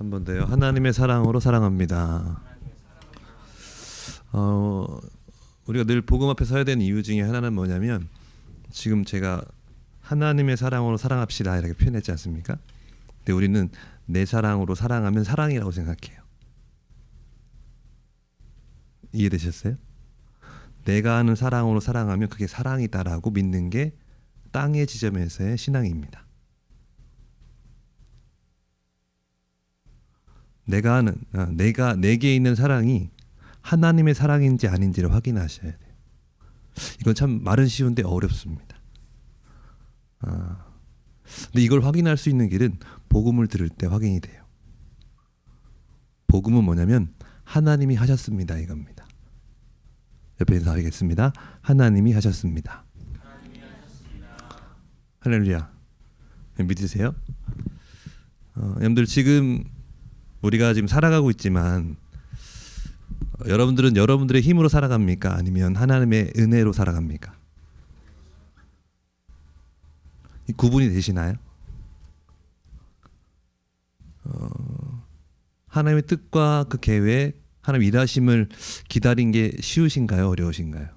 한 번 더요. 하나님의 사랑으로 사랑합니다. 우리가 늘 복음 앞에 서야 되는 이유 중에 하나는 뭐냐면, 지금 제가 하나님의 사랑으로 사랑합시다 이렇게 표현했지 않습니까? 근데 우리는 내 사랑으로 사랑하면 사랑이라고 생각해요. 이해되셨어요? 내가 하는 사랑으로 사랑하면 그게 사랑이다라고 믿는 게 땅의 지점에서의 신앙입니다. 내게 있는 사랑이 하나님의 사랑인지 아닌지를 확인하셔야 돼요. 이건 참 말은 쉬운데 어렵습니다. 근데 이걸 확인할 수 있는 길은 복음을 들을 때 확인이 돼요. 복음은 뭐냐면 하나님이 하셨습니다 이겁니다. 옆에 인사하겠습니다. 하나님이 하셨습니다. 할렐루야. 믿으세요? 여러분들 지금 우리가 지금 살아가고 있지만 여러분들은 여러분들의 힘으로 살아갑니까? 아니면 하나님의 은혜로 살아갑니까? 이 구분이 되시나요? 하나님의 뜻과 그 계획, 하나님 일하심을 기다린 게 쉬우신가요? 어려우신가요?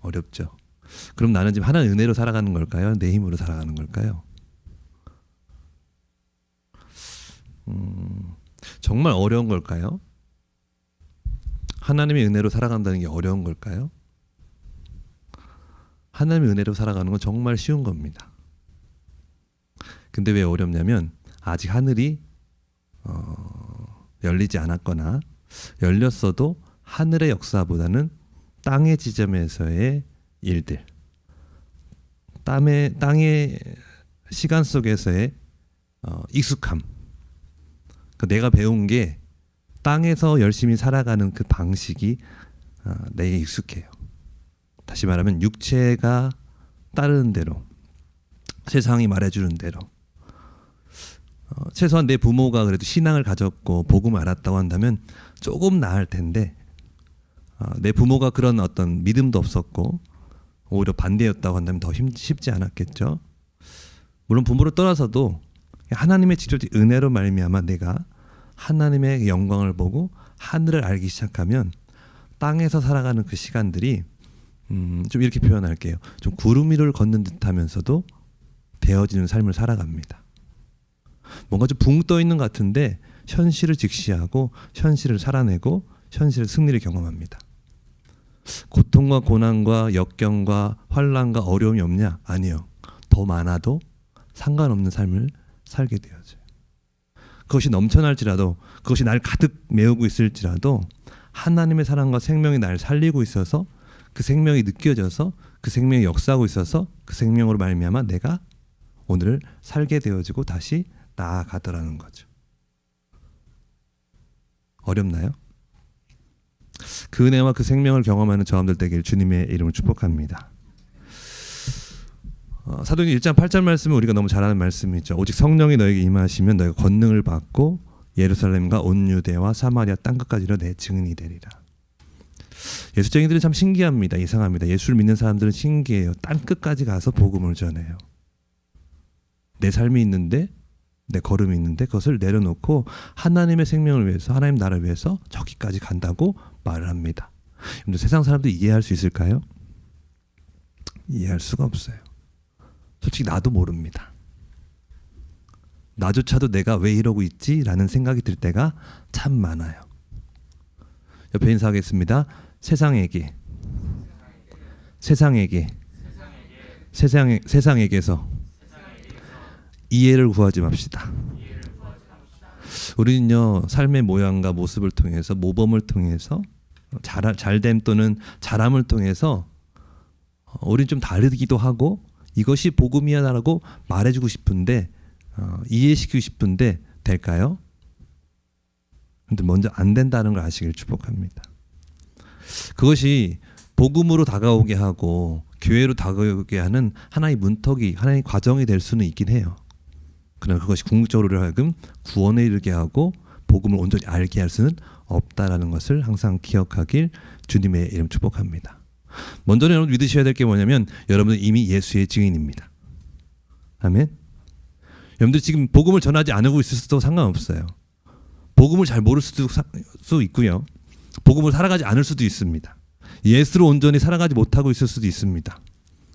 어렵죠. 그럼 나는 지금 하나님의 은혜로 살아가는 걸까요? 내 힘으로 살아가는 걸까요? 정말 어려운 걸까요? 하나님의 은혜로 살아간다는 게 어려운 걸까요? 하나님의 은혜로 살아가는 건 정말 쉬운 겁니다. 근데 왜 어렵냐면 아직 하늘이 열리지 않았거나 열렸어도 하늘의 역사보다는 땅의 지점에서의 일들, 땅의 시간 속에서의 익숙함, 내가 배운 게 땅에서 열심히 살아가는 그 방식이 내게 익숙해요. 다시 말하면 육체가 따르는 대로, 세상이 말해주는 대로, 최소한 내 부모가 그래도 신앙을 가졌고 복음을 알았다고 한다면 조금 나을 텐데, 내 부모가 그런 어떤 믿음도 없었고 오히려 반대였다고 한다면 더 쉽지 않았겠죠. 물론 부모를 떠나서도 하나님의 직접적 은혜로 말미암아 내가 하나님의 영광을 보고 하늘을 알기 시작하면 땅에서 살아가는 그 시간들이 좀 이렇게 표현할게요. 좀 구름 위를 걷는 듯하면서도 되어지는 삶을 살아갑니다. 뭔가 좀 붕 떠 있는 것 같은데 현실을 직시하고 현실을 살아내고 현실의 승리를 경험합니다. 고통과 고난과 역경과 환난과 어려움이 없냐? 아니요. 더 많아도 상관없는 삶을 살게 되어져요. 그것이 넘쳐날지라도, 그것이 날 가득 메우고 있을지라도 하나님의 사랑과 생명이 날 살리고 있어서 그 생명이 느껴져서 그 생명이 역사하고 있어서 그 생명으로 말미암아 내가 오늘을 살게 되어지고 다시 나아가더라는 거죠. 어렵나요? 그 은혜와 그 생명을 경험하는 저함들 되길 주님의 이름을 축복합니다. 사도행전 1장 8절 말씀은 우리가 너무 잘 아는 말씀이죠. 오직 성령이 너에게 임하시면 너희가 권능을 받고 예루살렘과 온 유대와 사마리아 땅끝까지 이르러 내 증인이 되리라. 예수쟁이들은 참 신기합니다. 이상합니다. 예수를 믿는 사람들은 신기해요. 땅끝까지 가서 복음을 전해요. 내 삶이 있는데, 내 걸음이 있는데 그것을 내려놓고 하나님의 생명을 위해서, 하나님 나라를 위해서 저기까지 간다고 말을 합니다. 여러분들 세상 사람들이 이해할 수 있을까요? 이해할 수가 없어요. 솔직히 나도 모릅니다. 나조차도 내가 왜 이러고 있지? 라는 생각이 들 때가 참 많아요. 옆에 인사하겠습니다. 세상에게서 이해를 구하지 맙시다. 우리는요, 삶의 모양과 모습을 통해서, 모범을 통해서, 잘됨 또는 잘함을 통해서 우린 좀 다르기도 하고 이것이 복음이야라고 말해주고 싶은데, 이해시키고 싶은데 될까요? 근데 먼저 안 된다는 걸 아시길 축복합니다. 그것이 복음으로 다가오게 하고 교회로 다가오게 하는 하나의 문턱이, 하나의 과정이 될 수는 있긴 해요. 그러나 그것이 궁극적으로 하여금 구원에 이르게 하고 복음을 온전히 알게 할 수는 없다라는 것을 항상 기억하길 주님의 이름 축복합니다. 먼저 여러분 믿으셔야 될 게 뭐냐면 여러분은 이미 예수의 증인입니다. 아멘. 여러분들 지금 복음을 전하지 않고 있을 수도 상관없어요. 복음을 잘 모를 수도 있고요. 복음을 살아가지 않을 수도 있습니다. 예수로 온전히 살아가지 못하고 있을 수도 있습니다.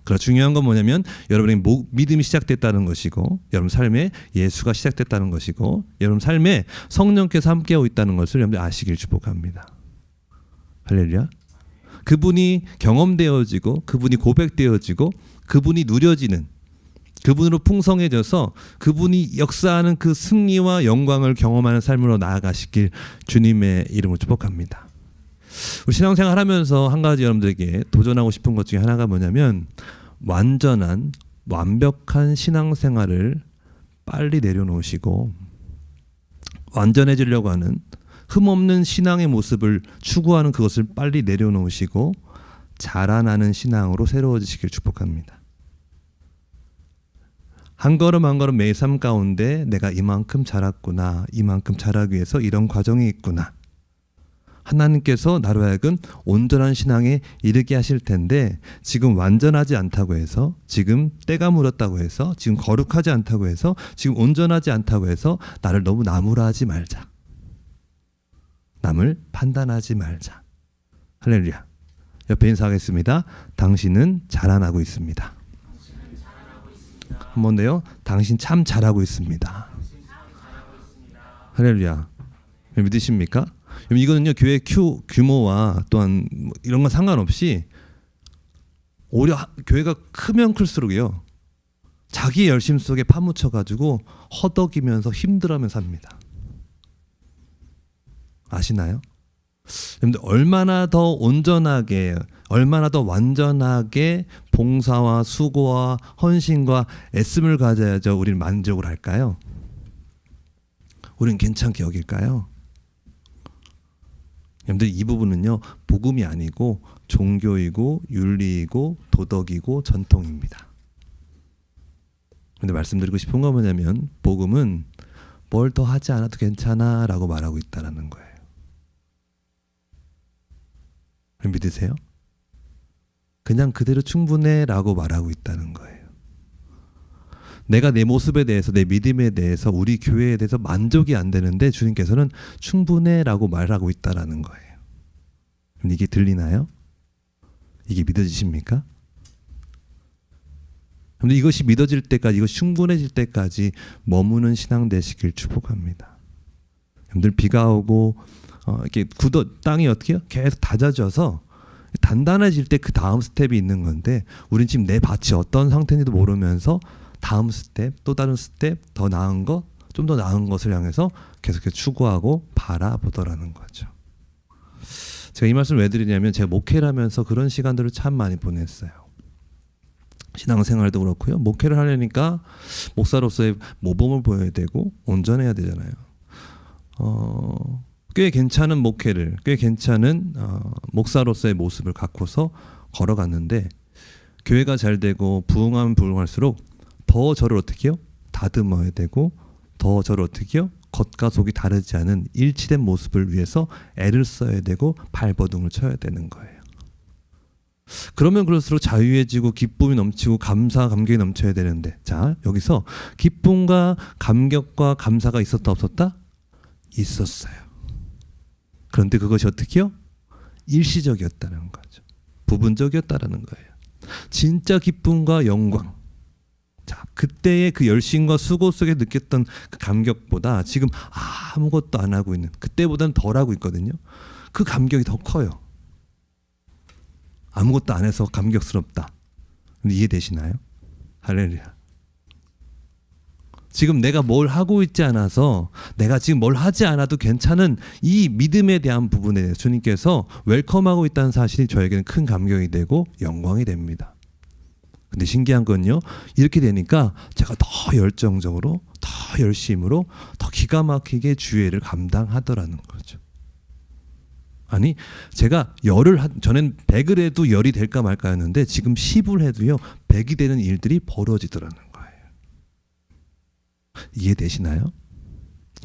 그러나 중요한 건 뭐냐면 여러분의 믿음이 시작됐다는 것이고, 여러분 삶에 예수가 시작됐다는 것이고, 여러분 삶에 성령께서 함께하고 있다는 것을 여러분들 아시길 축복합니다. 할렐루야. 그분이 경험되어지고, 그분이 고백되어지고, 그분이 누려지는, 그분으로 풍성해져서 그분이 역사하는 그 승리와 영광을 경험하는 삶으로 나아가시길 주님의 이름으로 축복합니다. 우리 신앙생활 하면서 한 가지 여러분들에게 도전하고 싶은 것 중에 하나가 뭐냐면, 완전한 완벽한 신앙생활을 빨리 내려놓으시고 완전해지려고 하는 흠없는 신앙의 모습을 추구하는 그것을 빨리 내려놓으시고 자라나는 신앙으로 새로워지시길 축복합니다. 한 걸음 한 걸음 매 삶 가운데 내가 이만큼 자랐구나, 이만큼 자라기 위해서 이런 과정이 있구나, 하나님께서 나로 하여금 온전한 신앙에 이르게 하실 텐데 지금 완전하지 않다고 해서, 지금 때가 물었다고 해서, 지금 거룩하지 않다고 해서, 지금 온전하지 않다고 해서 나를 너무 나무라하지 말자. 남을 판단하지 말자. 할렐루야. 옆에 인사하겠습니다. 당신은 자라나고 있습니다. 한 번 더요. 당신 참 잘하고 있습니다. 할렐루야. 믿으십니까? 이거는요, 교회 규모와 또한 이런 건 상관없이 오히려 교회가 크면 클수록요, 자기 열심 속에 파묻혀가지고 허덕이면서 힘들어하면서 삽니다. 아시나요? 여러분들 얼마나 더 온전하게, 얼마나 더 완전하게 봉사와 수고와 헌신과 애씀을 가져야죠 우리는 만족을 할까요? 우리는 괜찮게 여길까요? 여러분들 이 부분은요, 복음이 아니고 종교이고 윤리이고 도덕이고 전통입니다. 그런데 말씀드리고 싶은 건 뭐냐면, 복음은 뭘 더 하지 않아도 괜찮아 라고 말하고 있다는 거예요. 믿으세요? 그냥 그대로 충분해 라고 말하고 있다는 거예요. 내가 내 모습에 대해서, 내 믿음에 대해서, 우리 교회에 대해서 만족이 안 되는데 주님께서는 충분해 라고 말하고 있다는 거예요. 이게 들리나요? 이게 믿어지십니까? 근데 이것이 믿어질 때까지, 이것이 충분해질 때까지 머무는 신앙 되시길 축복합니다. 여러분들 비가 오고 이렇게 땅이 어떻게 해요? 계속 다져져서 단단해질 때 그 다음 스텝이 있는 건데, 우린 지금 내 밭이 어떤 상태인지도 모르면서 다음 스텝, 또 다른 스텝, 더 나은 것, 좀 더 나은 것을 향해서 계속해서 추구하고 바라보더라는 거죠. 제가 이 말씀을 왜 드리냐면, 제가 목회를 하면서 그런 시간들을 참 많이 보냈어요. 신앙생활도 그렇고요. 목회를 하려니까 목사로서의 모범을 보여야 되고 온전해야 되잖아요. 꽤 괜찮은 목회를, 꽤 괜찮은 목사로서의 모습을 갖고서 걸어갔는데, 교회가 잘 되고 부흥하면 부흥할수록 더 저를 어떻게 해요? 다듬어야 되고, 더 저를 어떻게 해요? 겉과 속이 다르지 않은 일치된 모습을 위해서 애를 써야 되고 발버둥을 쳐야 되는 거예요. 그러면 그럴수록 자유해지고 기쁨이 넘치고 감사, 감격이 넘쳐야 되는데, 자, 여기서 기쁨과 감격과 감사가 있었다 없었다? 있었어요. 그런데 그것이 어떻게 해요? 일시적이었다는 거죠. 부분적이었다는 거예요. 진짜 기쁨과 영광, 자, 그때의 그 열심과 수고 속에 느꼈던 그 감격보다 지금 아무것도 안 하고 있는 그때보다는 덜 하고 있거든요. 그 감격이 더 커요. 아무것도 안 해서 감격스럽다. 이해되시나요? 할렐루야. 지금 내가 뭘 하고 있지 않아서, 내가 지금 뭘 하지 않아도 괜찮은 이 믿음에 대한 부분에 대해서 주님께서 웰컴하고 있다는 사실이 저에게는 큰 감격이 되고 영광이 됩니다. 근데 신기한 건요, 이렇게 되니까 제가 더 열정적으로, 더 열심으로, 더 기가 막히게 주의를 감당하더라는 거죠. 아니, 제가 전엔 100을 해도 열이 될까 말까 했는데 지금 10을 해도요 100이 되는 일들이 벌어지더라는 거예요. 이해되시나요?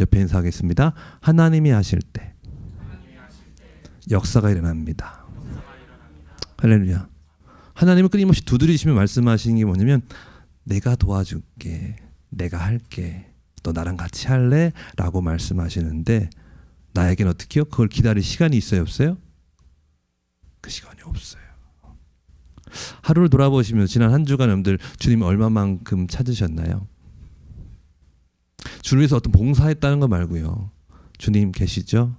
옆에 인사하겠습니다. 하나님이 하실 때 역사가 일어납니다. 할렐루야. 하나님은 끊임없이 두드리시며 말씀하시는 게 뭐냐면, 내가 도와줄게, 내가 할게. 너 나랑 같이 할래? 라고 말씀하시는데 나에겐 어떻게요? 그걸 기다릴 시간이 있어요, 없어요? 그 시간이 없어요. 하루를 돌아보시면 지난 한 주간 여러분들 주님 얼마만큼 찾으셨나요? 주를 위해서 어떤 봉사했다는 거 말고요. 주님 계시죠?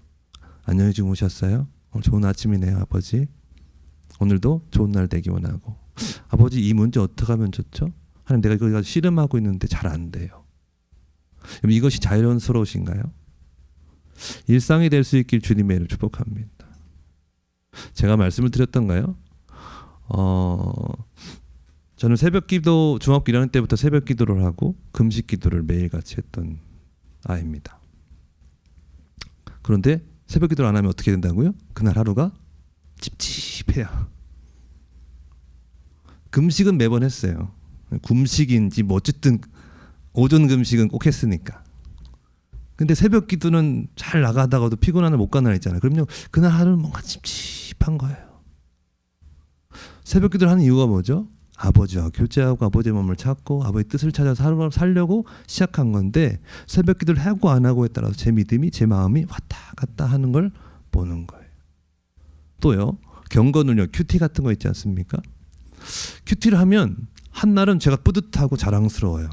안녕히 주무셨어요? 오늘 좋은 아침이네요, 아버지. 오늘도 좋은 날 되기 원하고. 아버지, 이 문제 어떻게 하면 좋죠? 하나님, 내가 이거 가지고 씨름하고 있는데 잘 안 돼요. 이것이 자연스러우신가요? 일상이 될 수 있길 주님의 이름으로 축복합니다. 제가 말씀을 드렸던가요? 저는 새벽기도 중학교 1학년 때부터 새벽기도를 하고 금식기도를 매일같이 했던 아이입니다. 그런데 새벽기도를 안 하면 어떻게 된다고요? 그날 하루가 찝찝해요. 금식은 매번 했어요. 금식인지 뭐 어쨌든 오전 금식은 꼭 했으니까. 근데 새벽기도는 잘 나가다가도 피곤한 날 못 가는 날 있잖아요. 그럼요, 그날 하루는 뭔가 찝찝한 거예요. 새벽기도를 하는 이유가 뭐죠? 아버지와 교제하고 아버지의 마음을 찾고 아버지의 뜻을 찾아서 하루를 살려고 시작한 건데, 새벽기도를 하고 안 하고에 따라서 제 믿음이, 제 마음이 왔다 갔다 하는 걸 보는 거예요. 또요, 경건은요, 큐티 같은 거 있지 않습니까? 큐티를 하면 한날은 제가 뿌듯하고 자랑스러워요.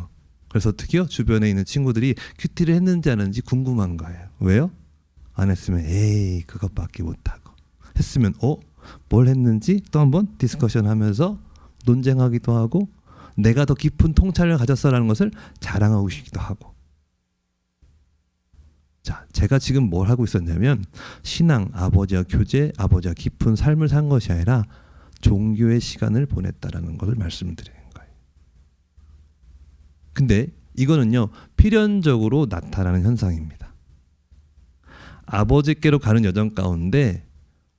그래서 어떻게요? 주변에 있는 친구들이 큐티를 했는지 안 했는지 궁금한 거예요. 왜요? 안 했으면 에이 그것밖에 못하고, 했으면 뭘 했는지 또 한번 디스커션 하면서 논쟁하기도 하고, 내가 더 깊은 통찰을 가졌어라는 것을 자랑하고 싶기도 하고. 자, 제가 지금 뭘 하고 있었냐면 신앙, 아버지와 교제, 아버지와 깊은 삶을 산 것이 아니라 종교의 시간을 보냈다라는 것을 말씀드리는 거예요. 근데 이거는요, 필연적으로 나타나는 현상입니다. 아버지께로 가는 여정 가운데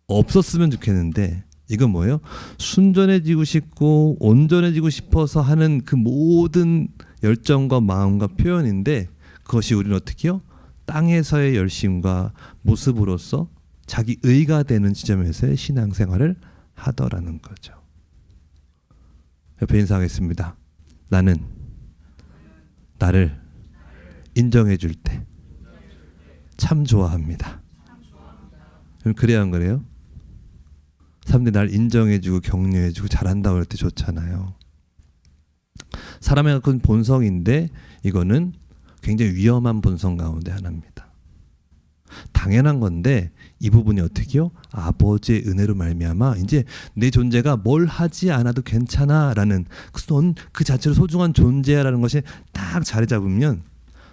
없었으면 좋겠는데, 이건 뭐예요? 순전해지고 싶고 온전해지고 싶어서 하는 그 모든 열정과 마음과 표현인데, 그것이 우리는 어떻게요? 땅에서의 열심과 모습으로서 자기 의가 되는 지점에서의 신앙생활을 하더라는 거죠. 옆에 인사하겠습니다. 나는 나를 인정해 줄 때 참 좋아합니다. 그래야 안 그래요? 사람들이 날 인정해주고 격려해주고 잘한다고 할 때 좋잖아요. 사람의 그 본성인데 이거는 굉장히 위험한 본성 가운데 하나입니다. 당연한 건데 이 부분이 어떻게요? 아버지의 은혜로 말미암아 이제 내 존재가 뭘 하지 않아도 괜찮아라는, 넌 그 자체로 소중한 존재야라는 것이 딱 자리 잡으면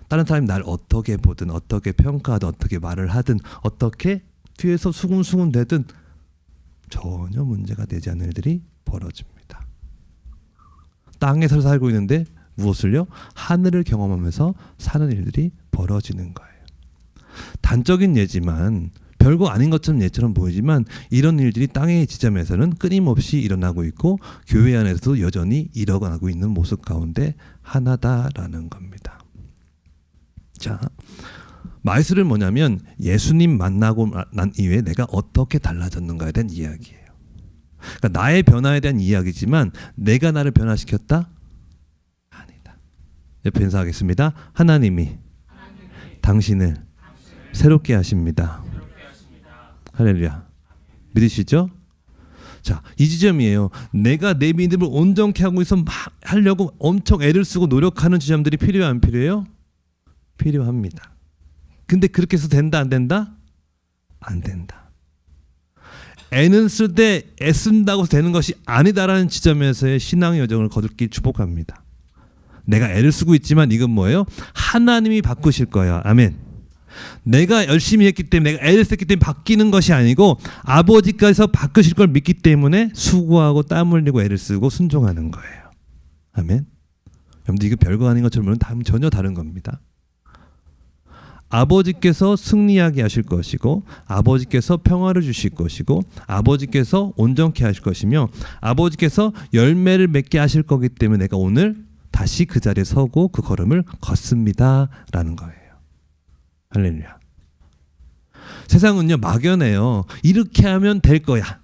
다른 사람이 날 어떻게 보든 어떻게 평가하든 어떻게 말을 하든 어떻게 뒤에서 수근수근 대든 전혀 문제가 되지 않는 일들이 벌어집니다. 땅에서 살고 있는데 무엇을요? 하늘을 경험하면서 사는 일들이 벌어지는 거예요. 단적인 예지만 별거 아닌 것처럼 예처럼 보이지만 이런 일들이 땅의 지점에서는 끊임없이 일어나고 있고 교회 안에서도 여전히 일어나고 있는 모습 가운데 하나다라는 겁니다. 자, 말씀은 뭐냐면 예수님 만나고 난 이후에 내가 어떻게 달라졌는가에 대한 이야기예요. 그러니까 나의 변화에 대한 이야기지만 내가 나를 변화시켰다? 아니다. 옆에 인사하겠습니다. 하나님이 당신을 새롭게 하십니다. 할렐루야. 믿으시죠? 자, 이 지점이에요. 내가 내 믿음을 온전케 하고 있어 막 하려고 엄청 애를 쓰고 노력하는 지점들이 필요해요, 안 필요해요? 필요합니다. 근데 그렇게 해서 된다, 안 된다? 안 된다. 애는 쓸 때 애쓴다고 되는 것이 아니다라는 지점에서의 신앙의 여정을 거두길 축복합니다. 내가 애를 쓰고 있지만 이건 뭐예요? 하나님이 바꾸실 거야. 아멘. 내가 열심히 했기 때문에, 내가 애를 썼기 때문에 바뀌는 것이 아니고 아버지께서 바꾸실 걸 믿기 때문에 수고하고 땀 흘리고 애를 쓰고 순종하는 거예요. 아멘. 여러분들 이거 별거 아닌 것처럼 전혀 다른 겁니다. 아버지께서 승리하게 하실 것이고, 아버지께서 평화를 주실 것이고, 아버지께서 온전케 하실 것이며, 아버지께서 열매를 맺게 하실 거기 때문에 내가 오늘 다시 그 자리에 서고 그 걸음을 걷습니다 라는 거예요. 할렐루야. 세상은요 막연해요. 이렇게 하면 될 거야.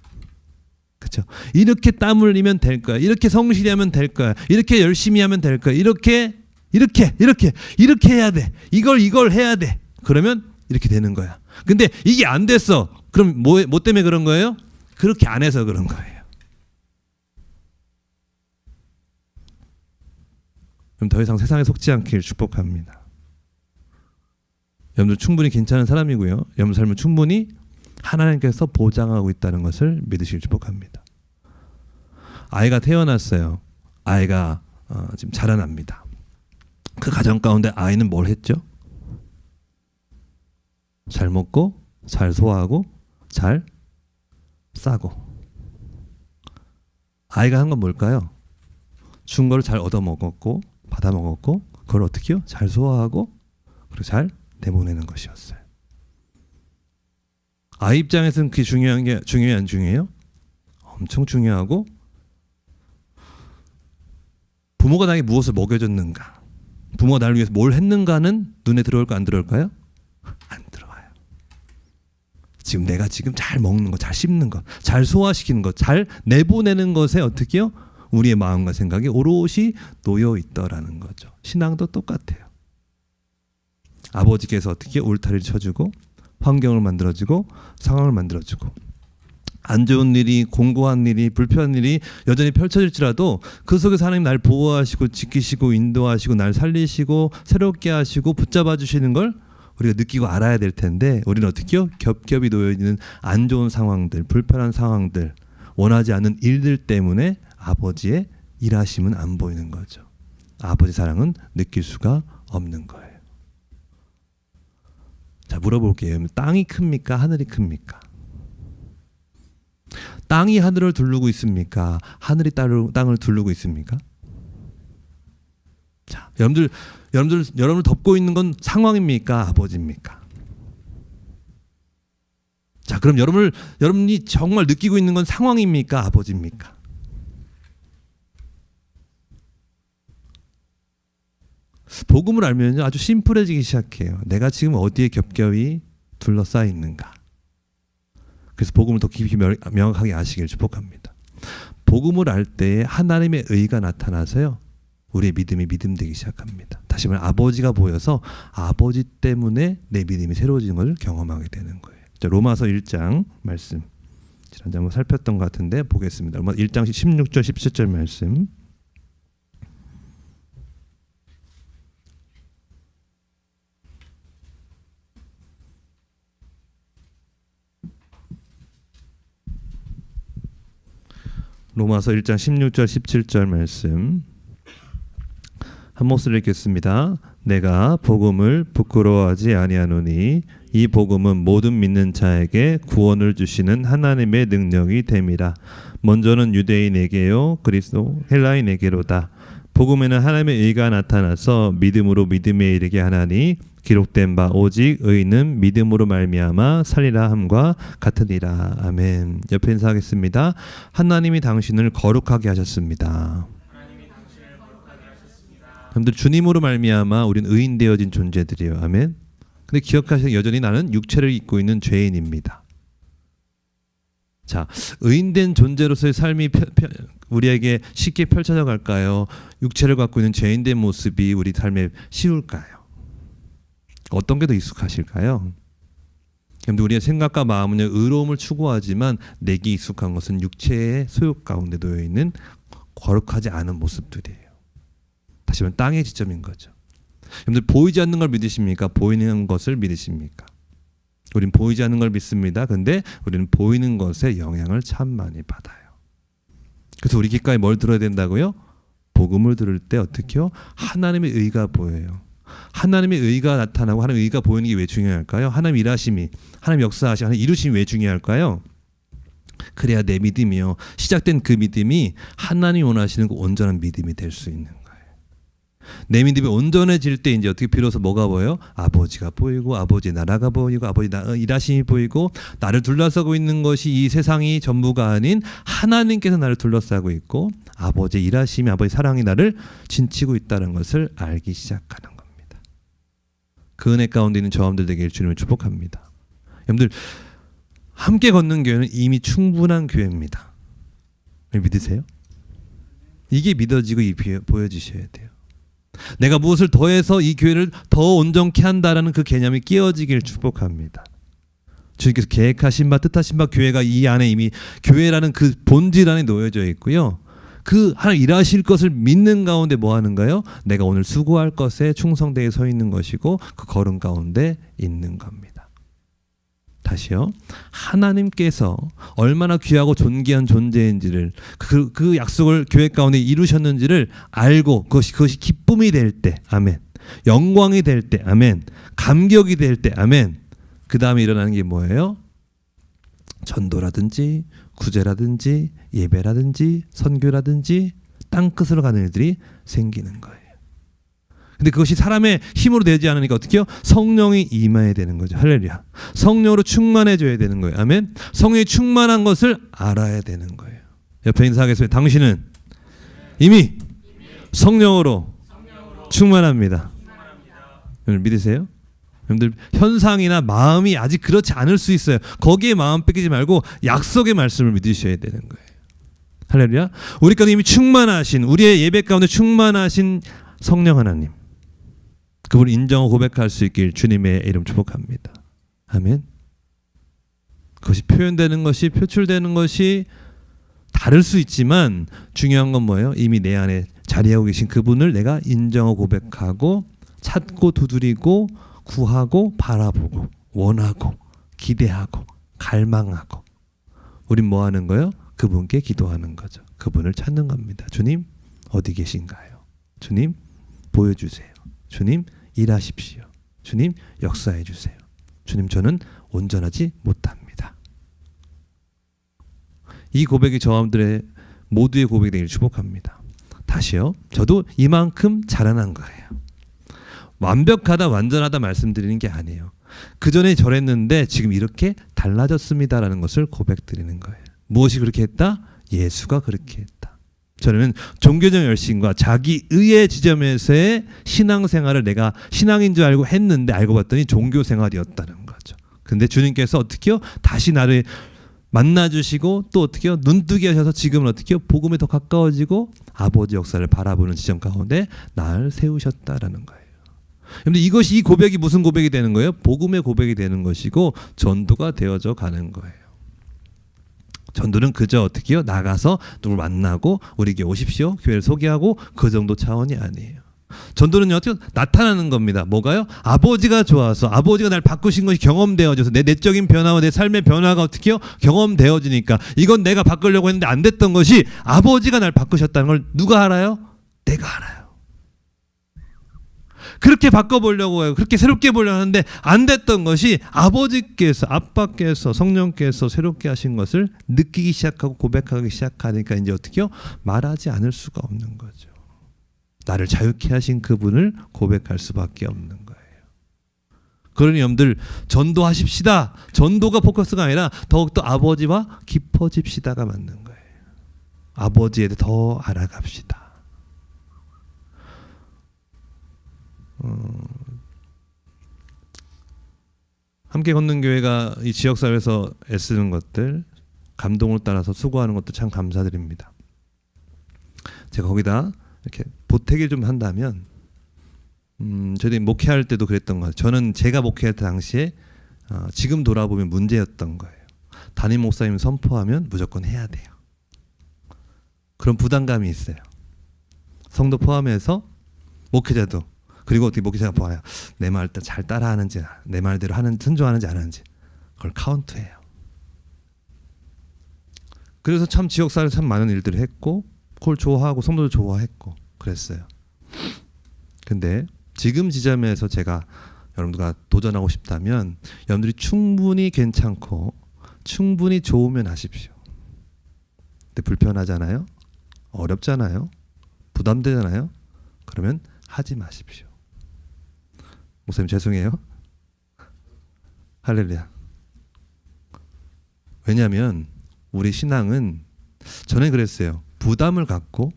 그렇죠? 이렇게 땀 흘리면 될 거야. 이렇게 성실히 하면 될 거야. 이렇게 열심히 하면 될 거야. 이렇게 이렇게 해야 돼. 이걸 해야 돼. 그러면 이렇게 되는 거야. 근데 이게 안 됐어. 그럼 뭐 때문에 그런 거예요? 그렇게 안 해서 그런 거예요. 그럼 더 이상 세상에 속지 않길 축복합니다. 여러분들 충분히 괜찮은 사람이고요. 여러분 삶은 충분히 하나님께서 보장하고 있다는 것을 믿으시길 축복합니다. 아이가 태어났어요. 아이가 지금 자라납니다. 그 가정 가운데 아이는 뭘 했죠? 잘 먹고, 잘 소화하고, 잘 싸고. 아이가 한 건 뭘까요? 준 거를 잘 얻어먹었고, 받아먹었고, 그걸 어떻게 해요? 잘 소화하고, 그리고 잘 내보내는 것이었어요. 아이 입장에서는 그게 중요해 안 중요해요? 엄청 중요하고, 부모가 나에게 무엇을 먹여줬는가, 부모가 나를 위해서 뭘 했는가는 눈에 들어올까 안 들어올까요? 안 들어와요. 지금 내가 잘 먹는 거, 잘 씹는 거, 잘 소화시키는 거, 잘 내보내는 것에 어떻게 해요? 우리의 마음과 생각이 오롯이 놓여 있더라는 거죠. 신앙도 똑같아요. 아버지께서 어떻게 울타리를 쳐주고 환경을 만들어주고 상황을 만들어주고 안 좋은 일이, 공고한 일이, 불편한 일이 여전히 펼쳐질지라도 그 속에서 하나님 날 보호하시고 지키시고 인도하시고 날 살리시고 새롭게 하시고 붙잡아 주시는 걸 우리가 느끼고 알아야 될 텐데, 우리는 어떻게 해요? 겹겹이 놓여 있는 안 좋은 상황들, 불편한 상황들, 원하지 않는 일들 때문에 아버지의 일하심은 안 보이는 거죠. 아버지 사랑은 느낄 수가 없는 거예요. 자, 물어볼게요. 땅이 큽니까? 하늘이 큽니까? 땅이 하늘을 두르고 있습니까? 하늘이 땅을 두르고 있습니까? 자, 여러분을 덮고 있는 건 상황입니까? 아버지입니까? 자, 그럼 여러분이 정말 느끼고 있는 건 상황입니까? 아버지입니까? 복음을 알면 아주 심플해지기 시작해요. 내가 지금 어디에 겹겹이 둘러싸여 있는가. 그래서 복음을 더 깊이 명확하게 아시길 축복합니다. 복음을 알 때에 하나님의 의가 나타나서요, 우리의 믿음이 믿음되기 시작합니다. 다시 말해 아버지가 보여서 아버지 때문에 내 믿음이 새로워지는 것을 경험하게 되는 거예요. 자, 로마서 1장 말씀 지난주에 한번 살폈던 것 같은데 보겠습니다. 로마서 1장 16절 17절 말씀. 로마서 1장 16절 17절 말씀 한 목소리 읽겠습니다. 내가 복음을 부끄러워하지 아니하노니 이 복음은 모든 믿는 자에게 구원을 주시는 하나님의 능력이 됨이라. 먼저는 유대인에게요 그리스도 헬라인에게로다. 복음에는 하나님의 의가 나타나서 믿음으로 믿음에 이르게 하나니 기록된 바 오직 의는 믿음으로 말미암아 살리라 함과 같으니라. 아멘. 옆에 인사하겠습니다. 하나님이 당신을 거룩하게 하셨습니다. 여러분들 주님으로 말미암아 우리는 의인 되어진 존재들이에요. 아멘. 근데 기억하시는 여전히 나는 육체를 입고 있는 죄인입니다. 자, 의인된 존재로서의 삶이 우리에게 쉽게 펼쳐져 갈까요? 육체를 갖고 있는 죄인된 모습이 우리 삶에 쉬울까요? 어떤 게 더 익숙하실까요? 우리의 생각과 마음은 의로움을 추구하지만 내게 익숙한 것은 육체의 소욕 가운데 놓여 있는 거룩하지 않은 모습들이에요. 다시 말하면 땅의 지점인 거죠. 여러분들 보이지 않는 걸 믿으십니까? 보이는 것을 믿으십니까? 우린 보이지 않는 걸 믿습니다. 근데 우리는 보이는 것에 영향을 참 많이 받아요. 그래서 우리 귓가에 뭘 들어야 된다고요? 복음을 들을 때 어떻게요? 하나님의 의가 보여요. 하나님의 의가 나타나고 하나님의 의가 보이는 게 왜 중요할까요? 하나님 일하심이, 하나님 역사하심이, 하나님 이루심이 왜 중요할까요? 그래야 내 믿음이요, 시작된 그 믿음이 하나님이 원하시는 그 온전한 믿음이 될 수 있는 거예요. 내 믿음이 온전해질 때 이제 어떻게 비로소 뭐가 보여요? 아버지가 보이고 아버지의 나라가 보이고 아버지 일하심이 보이고, 나를 둘러싸고 있는 것이 이 세상이 전부가 아닌 하나님께서 나를 둘러싸고 있고 아버지의 일하심이, 아버지의 사랑이 나를 진치고 있다는 것을 알기 시작하는 겁니다. 그 은혜 가운데 있는 저함들 되길 주님을 축복합니다. 여러분들 함께 걷는 교회는 이미 충분한 교회입니다. 믿으세요? 이게 믿어지고 보여지셔야 돼요. 내가 무엇을 더해서 이 교회를 더 온전케 한다라는 그 개념이 끼어지길 축복합니다. 주님께서 계획하신 바 뜻하신 바 교회가 이 안에 이미 교회라는 그 본질 안에 놓여져 있고요. 그 하나님 일하실 것을 믿는 가운데 뭐 하는가요? 내가 오늘 수고할 것에 충성되게 서 있는 것이고 그 걸음 가운데 있는 겁니다. 다시요. 하나님께서 얼마나 귀하고 존귀한 존재인지를 그 약속을 교회 가운데 이루셨는지를 알고 그것이 기쁨이 될 때 아멘. 영광이 될 때 아멘. 감격이 될 때 아멘. 그 다음에 일어나는 게 뭐예요? 전도라든지 구제라든지 예배라든지 선교라든지 땅끝으로 가는 일들이 생기는 거예요. 근데 그것이 사람의 힘으로 되지 않으니까 어떻게 해요? 성령이 임해야 되는 거죠. 할렐루야. 성령으로 충만해져야 되는 거예요. 아멘. 성령이 충만한 것을 알아야 되는 거예요. 옆에 인사하겠습니다. 당신은 이미 성령으로 충만합니다. 여러분 믿으세요? 여러분들 현상이나 마음이 아직 그렇지 않을 수 있어요. 거기에 마음 뺏기지 말고 약속의 말씀을 믿으셔야 되는 거예요. 할렐루야. 우리 가운데 이미 충만하신 우리의 예배 가운데 충만하신 성령 하나님 그분을 인정하고 고백할 수 있길 주님의 이름 축복합니다. 아멘. 그것이 표현되는 것이 표출되는 것이 다를 수 있지만 중요한 건 뭐예요? 이미 내 안에 자리하고 계신 그분을 내가 인정하고 고백하고 찾고 두드리고 구하고 바라보고 원하고 기대하고 갈망하고 우린 뭐 하는 거예요? 그분께 기도하는 거죠. 그분을 찾는 겁니다. 주님 어디 계신가요? 주님 보여주세요. 주님 일하십시오. 주님 역사해 주세요. 주님 저는 온전하지 못합니다. 이 고백이 저함들의 모두의 고백이 되기를 축복합니다. 다시요. 저도 이만큼 자라난 거예요. 완벽하다 완전하다 말씀드리는 게 아니에요. 그 전에 저랬는데 지금 이렇게 달라졌습니다라는 것을 고백드리는 거예요. 무엇이 그렇게 했다? 예수가 그렇게 했다. 저는 종교적 열심과 자기 의의 지점에서의 신앙생활을 내가 신앙인 줄 알고 했는데 알고 봤더니 종교생활이었다는 거죠. 근데 주님께서 어떻게요? 다시 나를 만나주시고 또 어떻게요? 눈뜨게 하셔서 지금은 어떻게요? 복음에 더 가까워지고 아버지 역사를 바라보는 지점 가운데 나를 세우셨다라는 거예요. 근데 이것이 이 고백이 무슨 고백이 되는 거예요? 복음의 고백이 되는 것이고 전도가 되어져 가는 거예요. 전도는 그저 어떻게요? 나가서 누굴 만나고 우리에게 오십시오. 교회를 소개하고 그 정도 차원이 아니에요. 전도는 어떻게 나타나는 겁니다. 뭐가요? 아버지가 좋아서 아버지가 날 바꾸신 것이 경험되어져서 내 내적인 변화와 내 삶의 변화가 어떻게요? 경험되어지니까 이건 내가 바꾸려고 했는데 안 됐던 것이 아버지가 날 바꾸셨다는 걸 누가 알아요? 내가 알아요. 그렇게 바꿔보려고 해요. 그렇게 새롭게 보려고 하는데 안 됐던 것이 아버지께서 아빠께서 성령께서 새롭게 하신 것을 느끼기 시작하고 고백하기 시작하니까 이제 어떻게요? 말하지 않을 수가 없는 거죠. 나를 자유케 하신 그분을 고백할 수밖에 없는 거예요. 그러니 여러분들 전도하십시다. 전도가 포커스가 아니라 더욱더 아버지와 깊어집시다가 맞는 거예요. 아버지에 대해 더 알아갑시다. 함께 걷는 교회가 이 지역사회에서 애쓰는 것들 감동을 따라서 수고하는 것도 참 감사드립니다. 제가 거기다 이렇게 보태기를 좀 한다면 저희들이 목회할 때도 그랬던 것 같아요. 저는 제가 목회할 때 당시에 지금 돌아보면 문제였던 거예요. 담임 목사님 선포하면 무조건 해야 돼요. 그런 부담감이 있어요. 성도 포함해서 목회자도 그리고 어떻게 목회자가 봐요. 내 말 잘 따라하는지 내 말대로 순종하는지 안 하는지 그걸 카운트해요. 그래서 참 지역사회에서 참 많은 일들을 했고 그걸 좋아하고 성도도 좋아했고 그랬어요. 근데 지금 지점에서 제가 여러분들과 도전하고 싶다면 여러분들이 충분히 괜찮고 충분히 좋으면 하십시오. 근데 불편하잖아요. 어렵잖아요. 부담되잖아요. 그러면 하지 마십시오. 목사님 죄송해요. 할렐루야. 왜냐하면 우리 신앙은 저는 그랬어요. 부담을 갖고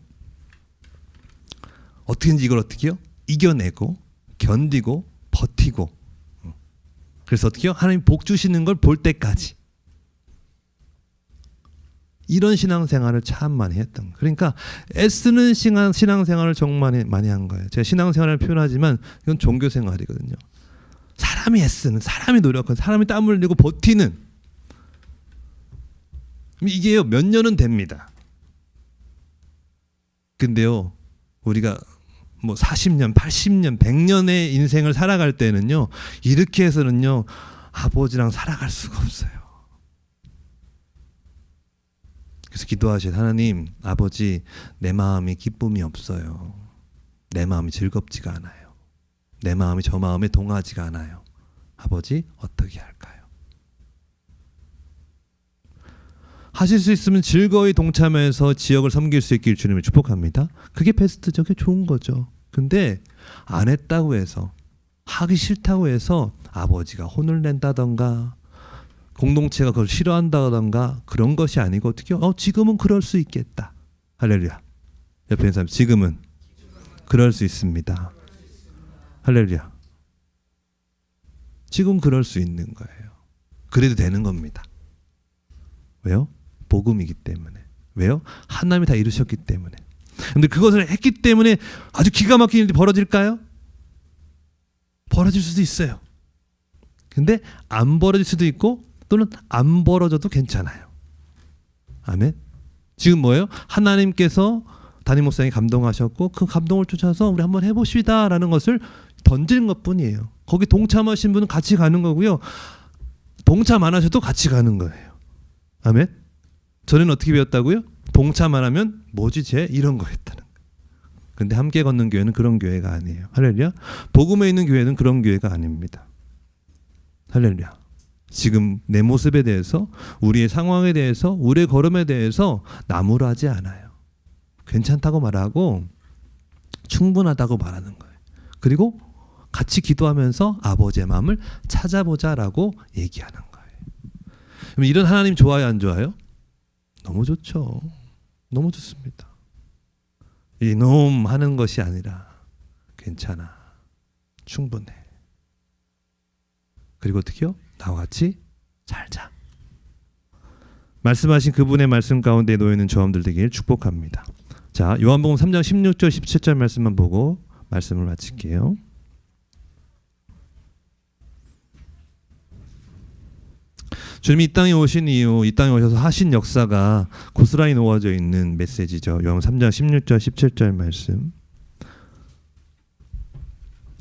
어떻게든지 이걸 어떻게요? 이겨내고 견디고 버티고 그래서 어떻게요? 하나님 복 주시는 걸 볼 때까지 이런 신앙생활을 참 많이 했던 거예요. 그러니까 애쓰는 신앙생활을 정말 많이 한 거예요. 제가 신앙생활을 표현하지만 이건 종교생활이거든요. 사람이 애쓰는, 사람이 노력하는, 사람이 땀을 흘리고 버티는, 이게요 몇 년은 됩니다. 근데요 우리가 뭐 40년, 80년, 100년의 인생을 살아갈 때는요 이렇게 해서는요 아버지랑 살아갈 수가 없어요. 그래서 기도하신 하나님, 아버지, 내 마음이 기쁨이 없어요. 내 마음이 즐겁지가 않아요. 내 마음이 저 마음에 동하지가 않아요. 아버지 어떻게 할까요? 하실 수 있으면 즐거이 동참해서 지역을 섬길 수 있길 주님을 축복합니다. 그게 베스트죠. 그게 좋은 거죠. 근데 안 했다고 해서, 하기 싫다고 해서 아버지가 혼을 낸다던가 공동체가 그걸 싫어한다던가 그런 것이 아니고 어떻게 지금은 그럴 수 있겠다. 할렐루야. 옆에 있는 사람 지금은 그럴 수 있습니다. 할렐루야. 지금 그럴 수 있는 거예요. 그래도 되는 겁니다. 왜요? 복음이기 때문에. 왜요? 하나님이 다 이루셨기 때문에. 근데 그것을 했기 때문에 아주 기가 막힌 일이 벌어질까요? 벌어질 수도 있어요. 근데 안 벌어질 수도 있고 또는 안 벌어져도 괜찮아요. 아멘. 지금 뭐예요? 하나님께서 담임 목사님이 감동하셨고 그 감동을 쫓아서 우리 한번 해봅시다 라는 것을 던지는 것뿐이에요. 거기 동참하신 분은 같이 가는 거고요. 동참 안 하셔도 같이 가는 거예요. 아멘. 저는 어떻게 배웠다고요? 동참 안 하면 뭐지 쟤? 이런 거 했다는 거예요. 근데 함께 걷는 교회는 그런 교회가 아니에요. 할렐루야. 복음에 있는 교회는 그런 교회가 아닙니다. 할렐루야. 지금 내 모습에 대해서, 우리의 상황에 대해서, 우리의 걸음에 대해서 나무라지 않아요. 괜찮다고 말하고 충분하다고 말하는 거예요. 그리고 같이 기도하면서 아버지의 마음을 찾아보자라고 얘기하는 거예요. 그럼 이런 하나님 좋아요, 안 좋아요? 너무 좋죠. 너무 좋습니다. 이놈 하는 것이 아니라 괜찮아, 충분해. 그리고 어떻게요? 나와 같이 살자. 말씀하신 그분의 말씀 가운데 놓여있는 저함들 되길 축복합니다. 자, 요한복음 3장 16절 17절 말씀만 보고 말씀을 마칠게요. 주님이 이 땅에 오신 이후, 이 땅에 오셔서 하신 역사가 고스란히 놓아져 있는 메시지죠. 요한 3장 16절 17절 말씀.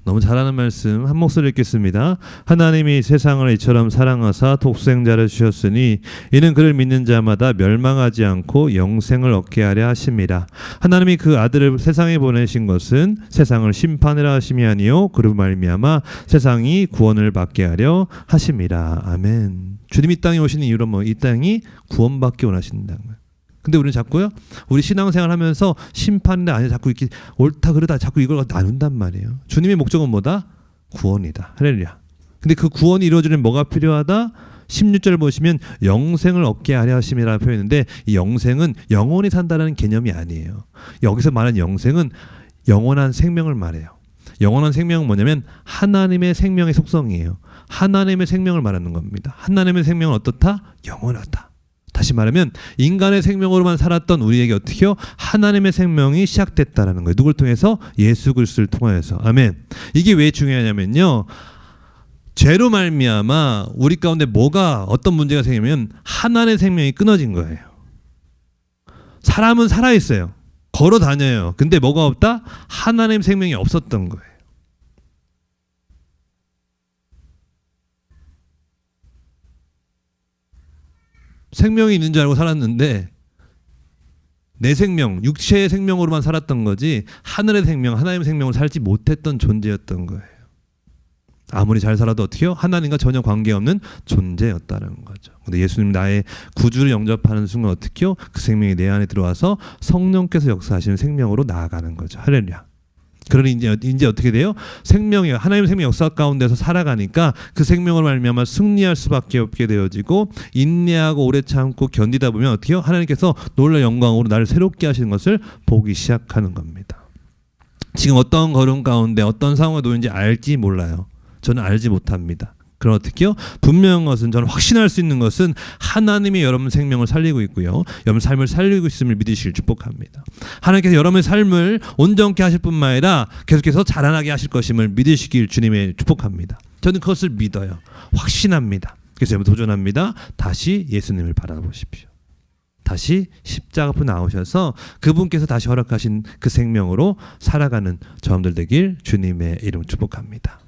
너무 잘하는 말씀 한 목소리 읽겠습니다. 하나님이 세상을 이처럼 사랑하사 독생자를 주셨으니 이는 그를 믿는 자마다 멸망하지 않고 영생을 얻게 하려 하심이라. 하나님이 그 아들을 세상에 보내신 것은 세상을 심판하려 하심이 아니요 그로 말미암아 세상이 구원을 받게 하려 하심이라. 아멘. 주님이 이 땅에 오시는 이유는 이 땅이 구원받기 원하신다는 거예요. 근데 우리는 자꾸요, 우리 신앙생활 하면서 심판인데 아니 자꾸 이렇게 옳다 그러다 자꾸 이걸 나눈단 말이에요. 주님의 목적은 뭐다? 구원이다. 할렐루야. 근데 그 구원이 이루어지려면 뭐가 필요하다? 16절을 보시면 영생을 얻게 하려 하심이라는 표현인데, 이 영생은 영원히 산다는 개념이 아니에요. 여기서 말하는 영생은 영원한 생명을 말해요. 영원한 생명은 뭐냐면 하나님의 생명의 속성이에요. 하나님의 생명을 말하는 겁니다. 하나님의 생명은 어떻다? 영원하다. 다시 말하면 인간의 생명으로만 살았던 우리에게 어떻게요? 하나님의 생명이 시작됐다라는 거예요. 누굴 통해서? 예수 그리스도를 통하여서. 아멘. 이게 왜 중요하냐면요, 죄로 말미암아 우리 가운데 뭐가 어떤 문제가 생기면 하나님의 생명이 끊어진 거예요. 사람은 살아있어요. 걸어 다녀요. 근데 뭐가 없다? 하나님의 생명이 없었던 거예요. 생명이 있는 줄 알고 살았는데 내 생명, 육체의 생명으로만 살았던 거지 하늘의 생명, 하나님의 생명을 살지 못했던 존재였던 거예요. 아무리 잘 살아도 어떻게요? 하나님과 전혀 관계없는 존재였다는 거죠. 근데 예수님 나의 구주를 영접하는 순간 어떻게요? 그 생명이 내 안에 들어와서 성령께서 역사하시는 생명으로 나아가는 거죠. 할렐루야. 그러니 이제 어떻게 돼요? 생명이 하나님의 생명 역사 가운데서 살아가니까 그 생명을 말미암아 승리할 수밖에 없게 되어지고, 인내하고 오래 참고 견디다 보면 어떻게 해요? 하나님께서 놀라운 영광으로 나를 새롭게 하시는 것을 보기 시작하는 겁니다. 지금 어떤 걸음 가운데 어떤 상황에 놓인지 알지 몰라요. 저는 알지 못합니다. 그럼 어떻게요? 분명한 것은 저는 확신할 수 있는 것은 하나님이 여러분 생명을 살리고 있고요. 여러분 삶을 살리고 있음을 믿으시길 축복합니다. 하나님께서 여러분의 삶을 온전케 하실 뿐만 아니라 계속해서 자라나게 하실 것임을 믿으시길 주님의 축복합니다. 저는 그것을 믿어요. 확신합니다. 그래서 여러분 도전합니다. 다시 예수님을 바라보십시오. 다시 십자가 앞으로 나오셔서 그분께서 다시 허락하신 그 생명으로 살아가는 저함들 되길 주님의 이름 축복합니다.